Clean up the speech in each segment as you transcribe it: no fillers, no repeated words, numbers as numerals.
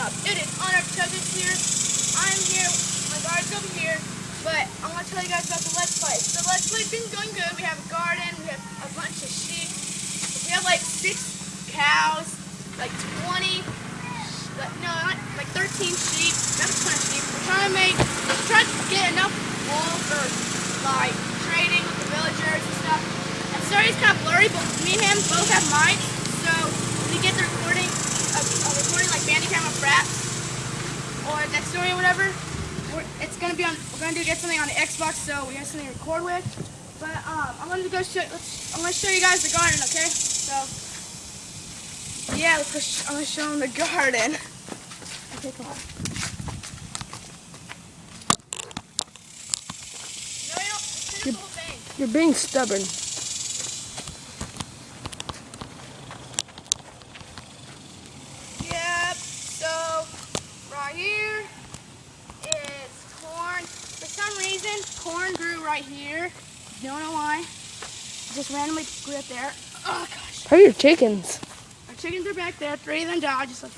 up? It is Unobtrusive here. I'm here, my garden's over here, but I'm going to tell you guys about the Let's Play. So the Let's Play's been going good. We have a garden, we have a bunch of sheep. We have like 6 cows, like 20, no, not, like 13 sheep, not a ton of sheep. We're trying to get enough wool for like trading with the villagers and stuff. And sorry it's kind of blurry, but me and him both have mics, so when we get the recording like Bandicam or Fraps or Next Story or whatever, it's gonna be on. We're gonna get something on the Xbox, so we have something to record with. But I'm gonna show you guys the garden, okay? So yeah, I'm gonna show them the garden. Okay, come on. No, you don't. Finish the whole thing. You're being stubborn. Yep. So right here is corn. For some reason, corn grew right here. Don't know why. It just randomly grew up there. Oh gosh. How are your chickens? Our chickens are back there. 3 of them died. Just like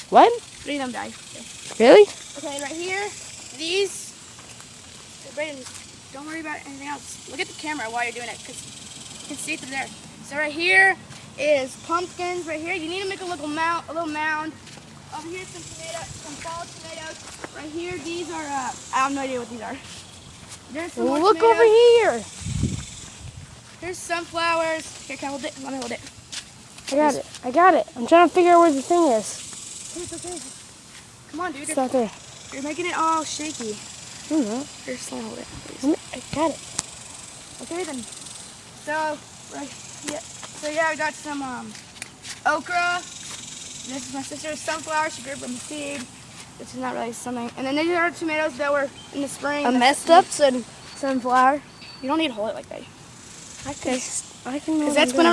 What? 3 of them died. Okay. Really? Okay, right here, these. Brayden, don't worry about anything else. Look at the camera while you're doing it, because you can see through there. So right here is pumpkins. Right here, you need to make a little mound. Over here, some tomatoes, some fall tomatoes. Right here, these are. I have no idea what these are. There's some more Look tomatoes. over here. Here's sunflowers. Here, can I hold it? Let me hold it. I got it. I'm trying to figure out where the thing is. It's okay. Come on, dude. It's not there. You're making it all shaky. Mm-hmm. Here, slow hold it, please. I got it. Okay then. So yeah, I got some okra. This is my sister's sunflower. She grew from a seed. This is not really something. And then these are tomatoes that were in the spring. A messed up sunflower. You don't need to hold it like that. I can. Because that's when